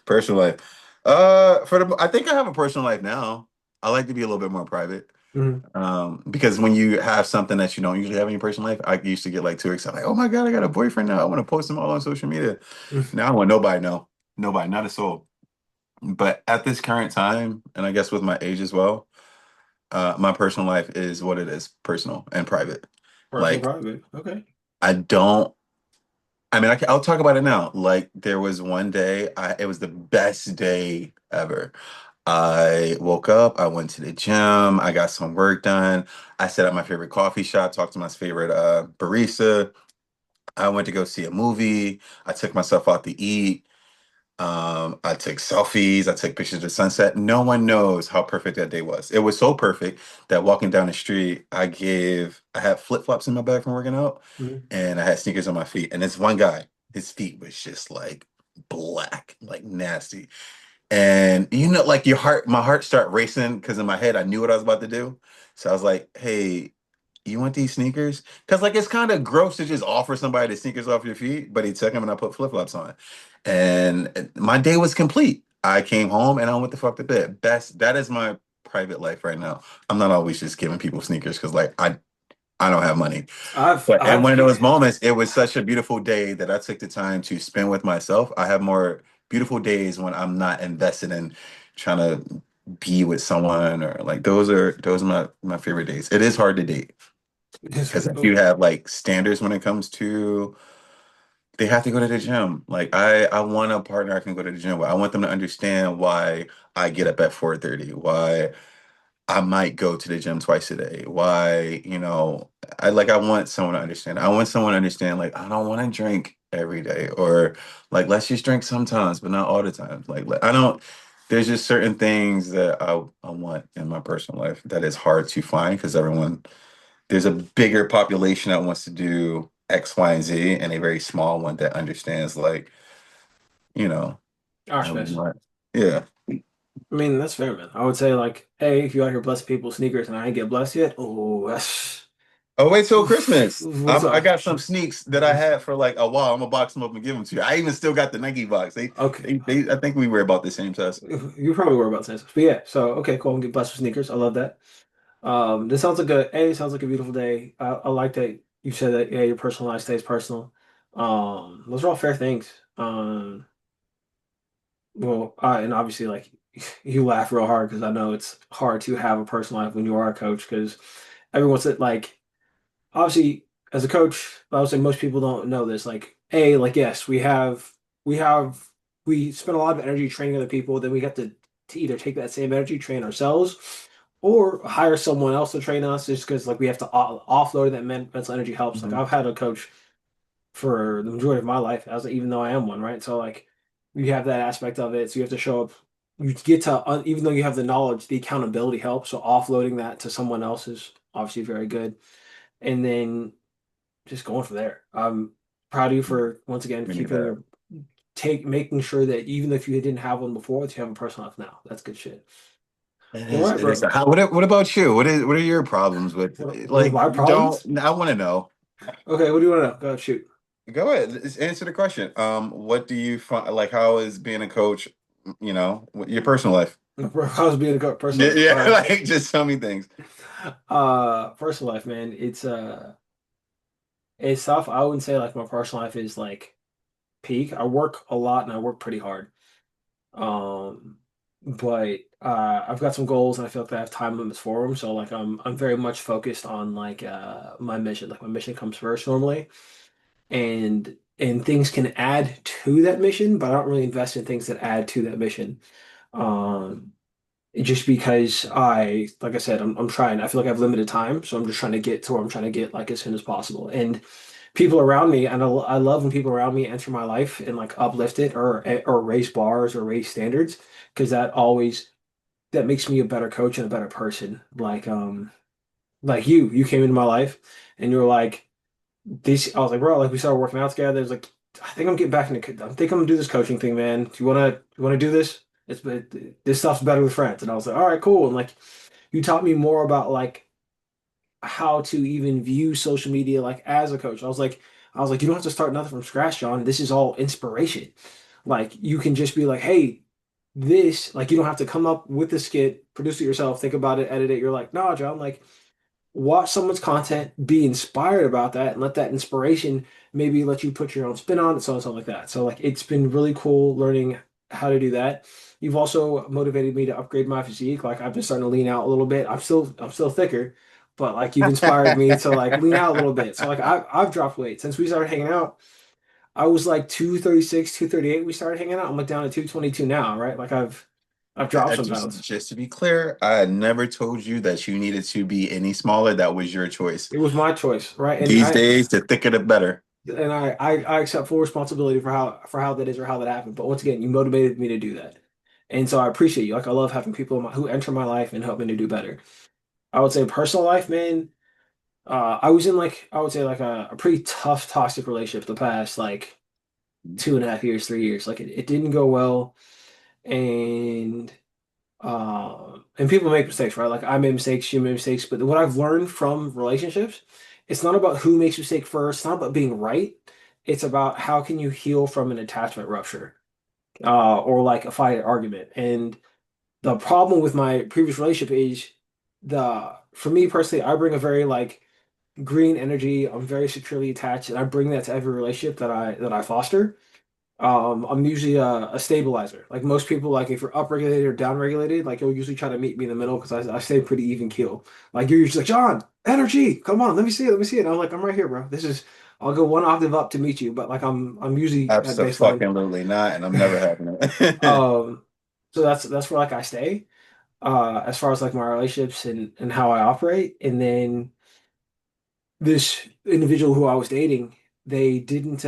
Personal life. I think I have a personal life now. I like to be a little bit more private. Mhm. Because when you have something that you don't usually have in your personal life, I used to get like too excited. Like, oh my God, I got a boyfriend now. I want to post them all on social media. Now I want nobody know. Nobody, not a soul. But at this current time, and I guess with my age as well, my personal life is what it is, personal and private. Personal Like private. Okay. I don't. I mean, I'll talk about it now. Like there was one day, it was the best day ever. I woke up, I went to the gym, I got some work done. I set up my favorite coffee shop, talked to my favorite barista. I went to go see a movie. I took myself out to eat. I took selfies. I took pictures of the sunset. No one knows how perfect that day was. It was so perfect that walking down the street, I had flip flops in my bag from working out, Mhm. and I had sneakers on my feet. And this one guy, his feet was just like black, like nasty. And like my heart started racing because in my head I knew what I was about to do. So I was like, "Hey, you want these sneakers?" Because like it's kind of gross to just offer somebody the sneakers off your feet. But he took them and I put flip flops on, and my day was complete. I came home and I went the fuck to bed. That is my private life right now. I'm not always just giving people sneakers because like I don't have money. I've But in I've one of those moments, it was such a beautiful day that I took the time to spend with myself. I have more beautiful days when I'm not invested in trying to be with someone or like those are my favorite days. It is hard to date because if you have like standards when it comes to they have to go to the gym. Like I want a partner I can go to the gym with. I want them to understand why I get up at 4:30, why I might go to the gym twice a day. Why, I want someone to understand. I want someone to understand, like, I don't want to drink every day, or like, let's just drink sometimes, but not all the time. Like, I don't. there's just certain things that I want in my personal life that is hard to find because there's a bigger population that wants to do X, Y, and Z, and a very small one that understands, like, you know, Our I space. want, yeah. I mean, that's fair, man. I would say like, hey, if you out here blessing people's sneakers and I ain't get blessed yet, oh, that's Oh, wait till oof, Christmas. what's I up? got some sneaks that I had for like a while. I'm gonna box them up and give them to you. I even still got the Nike box. Okay, I think we were about the same size. you probably were about to say, but yeah. So okay, cool. I'm get blessed with sneakers. I love that. This sounds like sounds like a beautiful day. I like that you said that. Yeah, your personal life stays personal. Those are all fair things. Well, and obviously, like you laugh real hard because I know it's hard to have a personal life when you are a coach because everyone's like obviously as a coach, I would say most people don't know this. Like yes, we have we spend a lot of energy training other people, then we have to either take that same energy, train ourselves, or hire someone else to train us just because like we have to offload that mental energy helps. Like Mhm. I've had a coach for the majority of my life, as even though I am one, right? So like you have that aspect of it. So you have to show up. You get to even though you have the knowledge, the accountability helps. So offloading that to someone else is obviously very good. And then just going from there. I'm proud of you for once again We need keeping that. your take making sure that even if you didn't have one before, that you have a personal life now. That's good shit. It All is. right, It is. bro. What about you? What are your problems with What are like my you don't? problems? I want to know. Okay, what do you want to know? Go ahead, shoot. Go ahead. Just answer the question. What do you find like? How is being a coach? Your personal life. How's being a good personal Yeah, life? yeah. All right. Like just tell me things. Personal life, man. It's tough. I wouldn't say like my personal life is like peak. I work a lot and I work pretty hard. Um, but I've got some goals and I feel like I have time limits for them. So like I'm very much focused on like my mission. Like my mission comes first normally, and things can add to that mission, but I don't really invest in things that add to that mission. Um, just because like I said, I'm trying. I feel like I have limited time, so I'm just trying to get to where I'm trying to get like as soon as possible. And people around me, and I love when people around me enter my life and like uplift it or raise bars or raise standards because that makes me a better coach and a better person. Like you came into my life and you were like this. I was like, bro, like we started working out together. It's like I think I'm getting back into. I think I'm gonna do this coaching thing, man. Do you wanna do this? This stuff's better with friends. And I was like, all right, cool. And like you taught me more about like how to even view social media like as a coach. I was like, you don't have to start nothing from scratch, John. This is all inspiration. Like you can just be like, hey, this, like you don't have to come up with the skit, produce it yourself, think about it, edit it. You're like, no, John, like watch someone's content, be inspired about that, and let that inspiration maybe let you put your own spin on it, so and so like that. So like it's been really cool learning how to do that. You've also motivated me to upgrade my physique. Like I've been starting to lean out a little bit. I'm still thicker, but like you've inspired me to like lean out a little bit. So like I've dropped weight since we started hanging out. I was like 236, 238. We started hanging out. I'm like down to 222 now, right? Like I've dropped some pounds. Just to be clear, I had never told you that you needed to be any smaller. That was your choice. It was my choice, right? And These I days, the thicker the better. and I accept full responsibility for how that is or how that happened. But once again, you motivated me to do that, and so I appreciate you. Like I love having people who enter my life and help me to do better. I would say personal life, man. I was in like I would say like a pretty tough toxic relationship the past like 2.5 years, 3 years. Like it didn't go well, and people make mistakes, right? Like I made mistakes, you made mistakes, but what I've learned from relationships, it's not about who makes mistake first. It's not about being right. It's about how can you heal from an attachment rupture, or like a fight argument. And the problem with my previous relationship is for me personally, I bring a very like green energy. I'm very securely attached, and I bring that to every relationship that I foster. I'm usually a stabilizer. Like most people, like if you're upregulated or downregulated, like you'll usually try to meet me in the middle because I stay pretty even keel. Like you're usually like, John, energy, come on, let me see it, let me see it. And I'm like, I'm right here, bro. I'll go one octave up to meet you, but like I'm usually at baseline. Absolutely not, and I'm never having it. Um, so that's where like I stay. As far as like my relationships and how I operate, and then this individual who I was dating, they didn't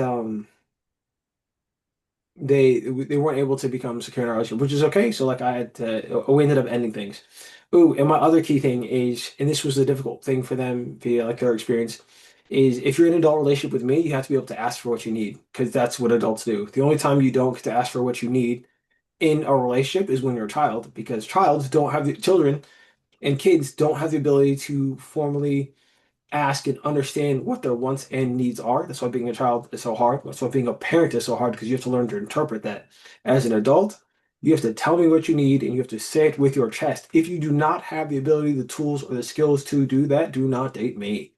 they weren't able to become secure in our relationship, which is okay. So like I had to, we ended up ending things. Ooh, and my other key thing is, and this was the difficult thing for them via like their experience, is if you're in an adult relationship with me, you have to be able to ask for what you need because that's what adults do. The only time you don't get to ask for what you need in a relationship is when you're a child because children and kids don't have the ability to formally ask and understand what their wants and needs are. That's why being a child is so hard. That's why being a parent is so hard because you have to learn to interpret that. As an adult, you have to tell me what you need and you have to say it with your chest. If you do not have the ability, the tools, or the skills to do that, do not date me.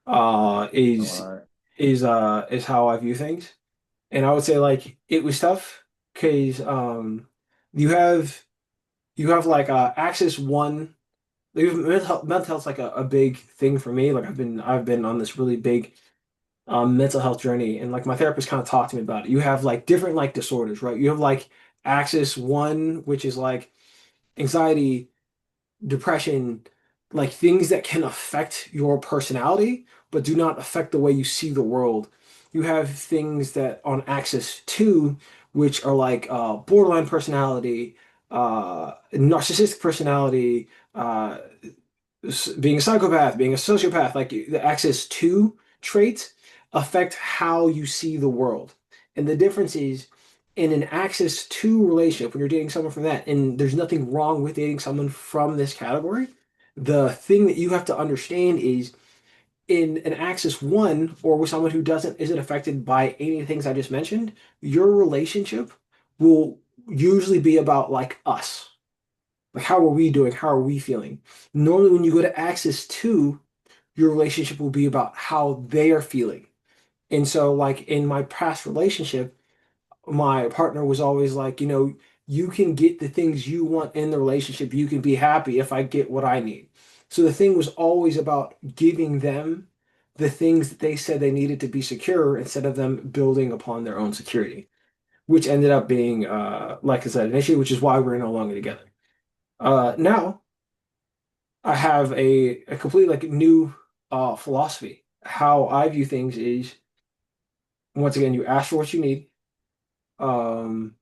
Uh, is Alright. is how I view things. And I would say like it was tough because you have you have like Axis One. Like, mental health's like a big thing for me. Like I've been on this really big mental health journey, and like my therapist kind of talked to me about it. You have like different like disorders, right? You have like Axis One, which is like anxiety, depression, like things that can affect your personality, but do not affect the way you see the world. You have things that on Axis Two, which are like borderline personality, narcissistic personality, being a psychopath, being a sociopath, like the access to traits affect how you see the world. And the difference is in an access to relationship, when you're dating someone from that, and there's nothing wrong with dating someone from this category, the thing that you have to understand is in an axis one or with someone who isn't affected by any of the things I just mentioned, your relationship will usually be about like us. Like, how are we doing? How are we feeling? Normally, when you go to Axis 2, your relationship will be about how they are feeling. And so, like, in my past relationship, my partner was always like, you can get the things you want in the relationship. You can be happy if I get what I need. So the thing was always about giving them the things that they said they needed to be secure instead of them building upon their own security, which ended up being, like I said, an issue, which is why we're no longer together. Now, I have a completely like new philosophy. How I view things is once again, you ask for what you need. Um,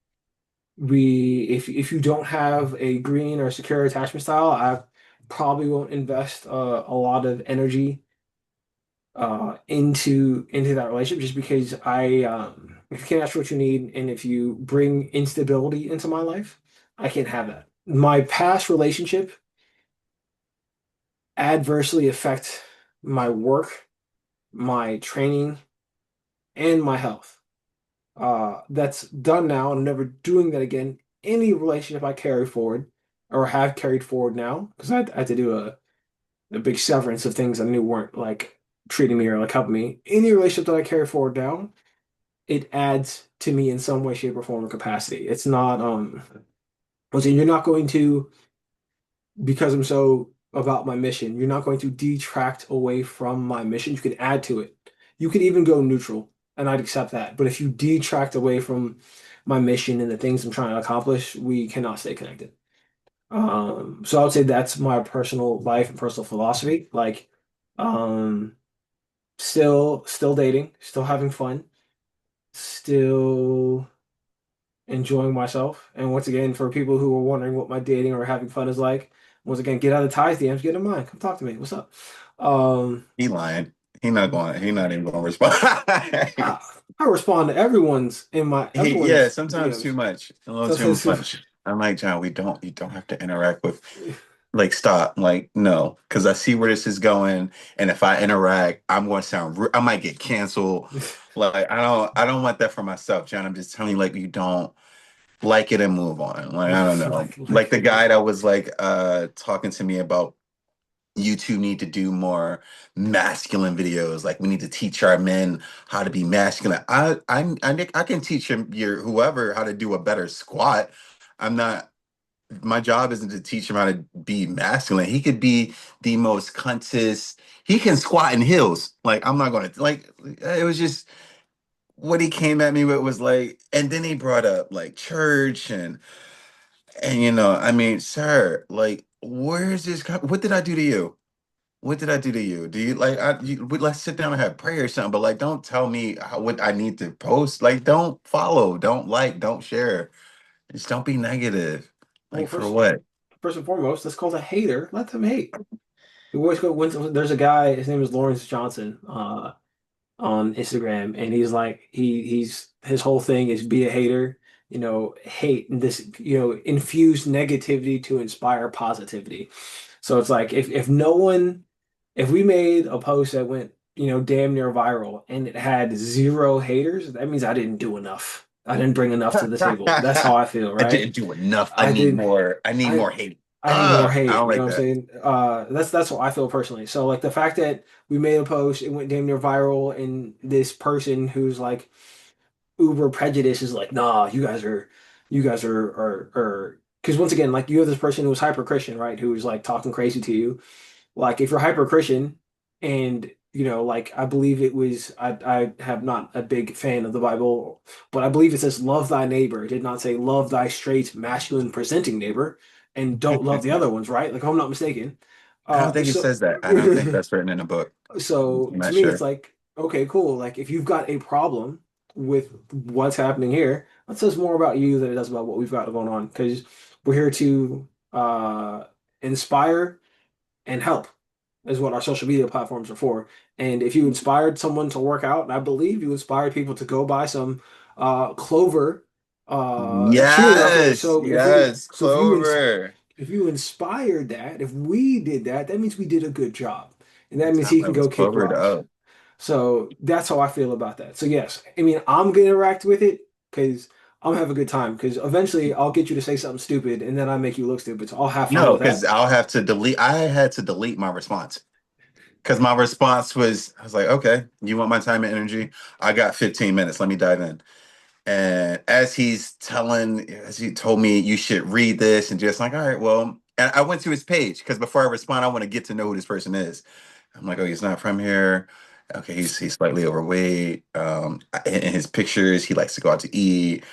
if you don't have a green or secure attachment style, I probably won't invest a lot of energy into that relationship just because if you can't ask for what you need and if you bring instability into my life, I can't have that. My past relationship adversely affect my work, my training, and my health. That's done now. I'm never doing that again. Any relationship I carry forward or have carried forward now, because I had to do a big severance of things I knew weren't like treating me or like helping me. Any relationship that I carry forward now, it adds to me in some way, shape, or form or capacity. It's not once again, you're not going to because I'm so about my mission, you're not going to detract away from my mission. You can add to it. You could even go neutral, and I'd accept that. But if you detract away from my mission and the things I'm trying to accomplish, we cannot stay connected. So I would say that's my personal life and personal philosophy. Like, um, still dating, still having fun, still enjoying myself. And once again, for people who are wondering what my dating or having fun is like, once again, get out of Ty's DMs, get in mine. Come talk to me. What's up? Um, He lying. He not even gonna respond. I, I respond to Yeah, everyone's sometimes too DMs. much. A little So, too much. I'm like, John, you don't have to interact with like stop. Like, no, because I see where this is going. And if I interact, I'm gonna I might get canceled. Like, I don't want that for myself, John. I'm just telling you, like, you don't like it and move on. Like, I don't know. Like the guy that was like talking to me about you two need to do more masculine videos. Like we need to teach our men how to be masculine. I can teach him your whoever how to do a better squat. I'm not. My job isn't to teach him how to be masculine. He could be the most cuntest. He can squat in heels. Like I'm not gonna like. It was just what he came at me with was like, and then he brought up like church and I mean, sir, like, where is this? What did I do to you? what did I do to you? Do you like let's sit down and have prayer or something, but like don't tell me what I need to post. Like don't follow, don't like, don't share. Just don't be negative. Well, Like for what? first and foremost, that's called a hater. Let them hate. We always go when there's a guy, his name is Lawrence Johnson, on Instagram, and he's like he's his whole thing is be a hater, hate this, infuse negativity to inspire positivity. So it's like if no one if we made a post that went, damn near viral and it had zero haters, that means I didn't do enough. I didn't bring enough to the table. That's how I feel, I right? didn't do enough. I I need did more. I need I more hate. I need more I hate. don't You know like what I'm that. saying? That's what I feel personally. So like the fact that we made a post, it went damn near viral, and this person who's like uber prejudiced is like, nah, you guys are because once again, like you have this person who's hyper Christian, right? Who's like talking crazy to you. Like if you're hyper Christian, and like I believe it was I have not a big fan of the Bible, but I believe it says love thy neighbor. It did not say love thy straight masculine presenting neighbor and don't love the other ones, right? Like if I'm not mistaken. I don't think it So says that. I don't think that's written in a book. I'm so to not me it's sure. like, okay, cool. Like if you've got a problem with what's happening here, that says more about you than it does about what we've got going on. Because we're here to inspire and help is what our social media platforms are for. And if you inspired someone to work out, and I believe you inspired people to go buy some clover cheerleading outfits. Yes, yes, Clover. If you inspired that, if we did that, that means we did a good job. And that That means time he I can was go kick clovered rocks. up. So that's how I feel about that. So yes, I mean I'm gonna interact with it because I'm gonna have a good time. Because eventually I'll get you to say something stupid, and then I make you look stupid. So I'll have fun No, with because that. I'll have to delete. I had to delete my response because my response was, I was like, okay, you want my time and energy? I got 15 minutes. Let me dive in. And as he told me, you should read this, and just like, all right, well, and I went to his page because before I respond, I want to get to know who this person is. I'm like, oh, he's not from here. Okay, he's slightly overweight. In his pictures, he likes to go out to eat.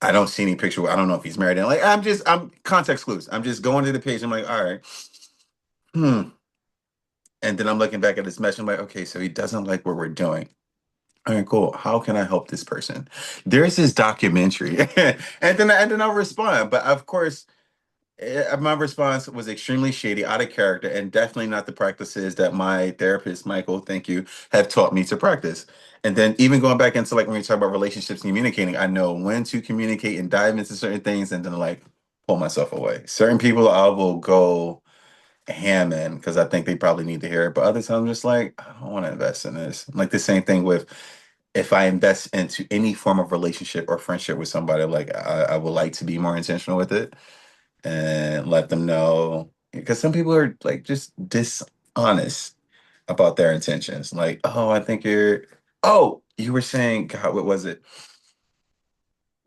I don't see any picture. I don't know if he's married. And like, I'm context clues. I'm just going to the page. I'm like, all right, hmm. And then I'm looking back at this message. I'm like, okay, so he doesn't like what we're doing. All right, cool. How can I help this person? There's this documentary, and then I'll respond. But of course, my response was extremely shady, out of character, and definitely not the practices that my therapist, Michael, thank you, have taught me to practice. And then even going back into like when we talk about relationships and communicating, I know when to communicate and dive into certain things, and then like pull myself away. Certain people I will go ham in because I think they probably need to hear it. But other times I'm just like, I don't want to invest in this. Like the same thing with if I invest into any form of relationship or friendship with somebody, like I would like to be more intentional with it and let them know because some people are like just dishonest about their intentions. Like, oh, I think you were saying, God, what was it?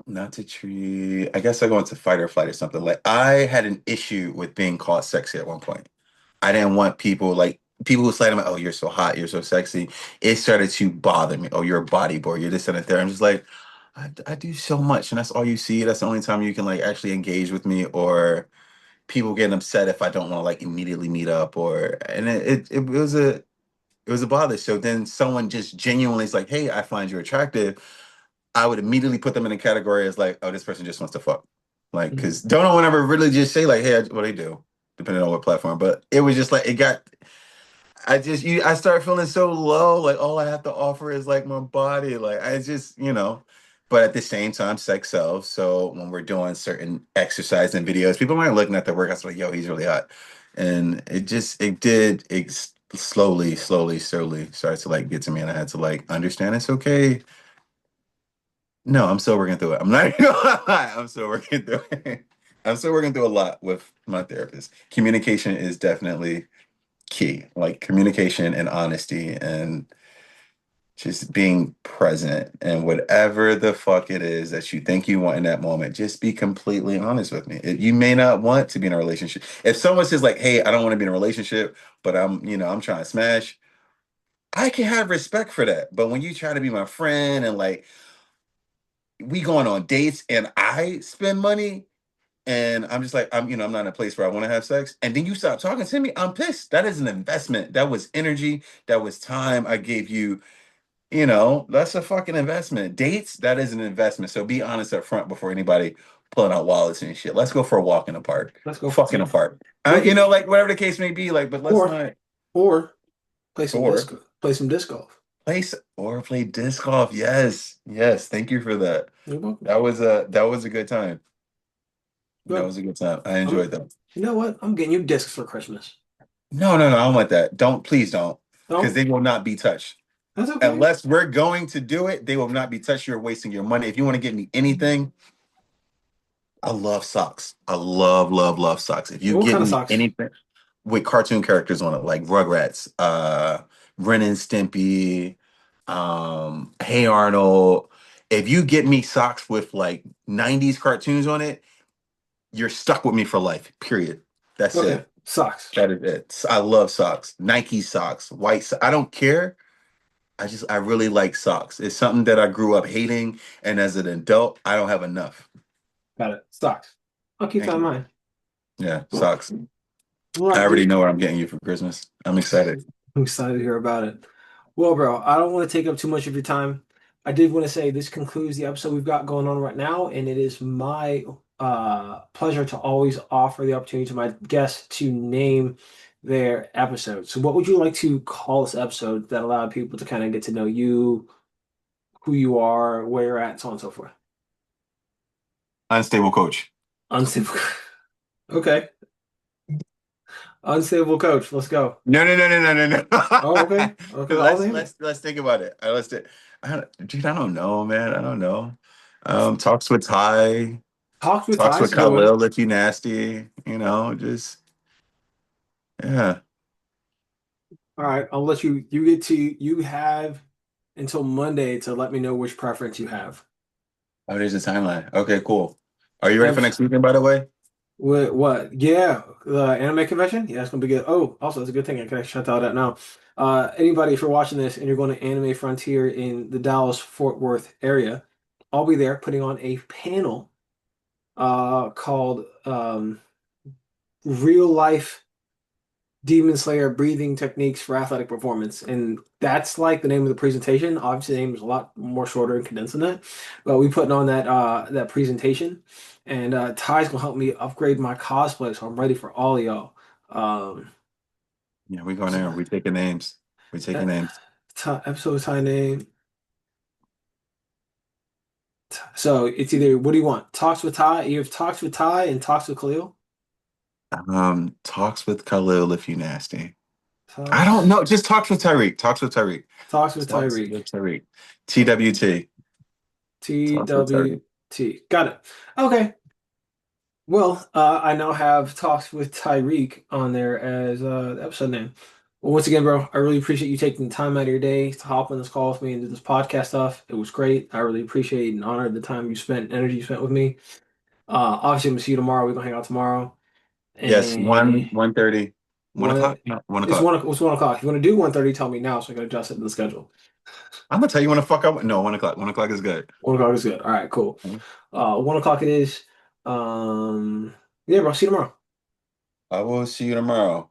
Not to treat, I guess I go into fight or flight or something. Like I had an issue with being called sexy at one point. I didn't want people who say to me, "Oh, you're so hot, you're so sexy." It started to bother me. Oh, you're a body boy. You're this and that. There. I'm just like, I do so much, and that's all you see. That's the only time you can like actually engage with me, or people getting upset if I don't want to like immediately meet up, or and it was a bother. So then someone just genuinely is like, "Hey, I find you attractive." I would immediately put them in a category as like, "Oh, this person just wants to fuck." Like, Mhm. because don't no one ever really just say like, "Hey, what do they do?" Depending on what platform. But it was just like it got I start feeling so low, like all I have to offer is like my body. Like I just, but at the same time, sex sells. So when we're doing certain exercise and videos, people aren't looking at the workouts like, yo, he's really hot. And it slowly started to like get to me. And I had to like understand it's okay. No, I'm still working through it. I'm not even gonna lie. I'm still working through it. I'm still working through a lot with my therapist. Communication is definitely key, like communication and honesty and just being present and whatever the fuck it is that you think you want in that moment, just be completely honest with me. You may not want to be in a relationship. If someone says like, "Hey, I don't want to be in a relationship, but I'm trying to smash," I can have respect for that. But when you try to be my friend and like we going on dates and I spend money, and I'm just like, I'm not in a place where I want to have sex, and then you stop talking to me, I'm pissed. That is an investment. That was energy. That was time I gave you. That's a fucking investment. Dates, that is an investment. So be honest up front before anybody pulling out wallets and shit. Let's go for a walk in the park. Let's go. Fucking Yeah. apart. Don't get Like whatever the case may be, like, but let's or not or play some or disc golf. play disc golf. Yes. Yes. Thank you for that. You're welcome. That was a good time. That Well, was a good time. I I'm enjoyed that. you know what? I'm getting you discs for Christmas. No, no, no. I don't want that. Please don't. Because No, they will not be touched. that's okay. Unless we're going to do it, they will not be touched. You're wasting your money. If you want to get me anything, I love socks. I love, love, love socks. If you What get kind of me socks? anything with cartoon characters on it, like Rugrats, Ren and Stimpy, Hey Arnold, if you get me socks with like 90s cartoons on it, you're stuck with me for life. Period. That's Okay, it. socks. That is it. I love socks. Nike socks, white socks. I don't care. I really like socks. It's something that I grew up hating, and as an adult, I don't have enough. Got it. Socks. I'll keep that Thank in you. mind. Yeah, Well, socks. all I right, already dude. know what I'm getting you for Christmas. I'm excited. I'm excited to hear about it. Well, bro, I don't want to take up too much of your time. I did want to say this concludes the episode we've got going on right now, and it is my pleasure to always offer the opportunity to my guests to name their episode. So, what would you like to call this episode that allowed people to kind of get to know you, who you are, where you're at, so on and so forth? Unstable coach. Unstable. Okay. Unstable coach. Let's go. No, no, no, no, no, no, Oh, no. okay. Okay. I'll let's name it. let's let's think about it. Dude, I don't know, man. I don't know. Talks with Ty, Talks with talks Ty is with a good one. Khalil if you nasty. Just yeah. All right, I'll let you have until Monday to let me know which preference you have. Oh, there's a timeline. Okay, cool. Are you ready for Abs next weekend, by the way? what? Yeah, the anime convention? Yeah, it's gonna be good. Oh, also it's a good thing I can actually shut that out now. Anybody, if you're watching this and you're going to Anime Frontier in the Dallas Fort Worth area, I'll be there putting on a panel called Real Life Demon Slayer breathing techniques for athletic performance. And that's like the name of the presentation. Obviously, the name is a lot more shorter and condensed than that. But we putting on that presentation. And Ty's gonna help me upgrade my cosplay, so I'm ready for all of y'all. Um Yeah, we going so, there. We taking names. We taking names. episode Ty name. So it's either what do you want? Talks with Ty. You have talks with Ty and talks with Khalil. Talks with Khalil if you nasty. I don't Talks know. Just talks with Tyreek. Talks with Tyreek. talks with Talks Tyreek. with Tyreek. TWT. Talks with Tyreek. TWT. Got it. Okay. Well, I now have talks with Tyreek on there as the episode name. Well, once again, bro, I really appreciate you taking the time out of your day to hop on this call with me and do this podcast stuff. It was great. I really appreciate and honor the time you spent, energy you spent with me. Obviously, I'm gonna see you tomorrow. We're gonna hang out tomorrow. Yes, And 1:30. One one, o'clock? No, 1 o'clock. it's 1 o'clock. If you want to do 1:30, tell me now so I can adjust it to the schedule. I'm gonna tell you when the fuck I no, 1 o'clock. 1 o'clock is good. 1 o'clock is good. All right, cool. 1 o'clock it is. Yeah, bro. See you tomorrow. I will see you tomorrow.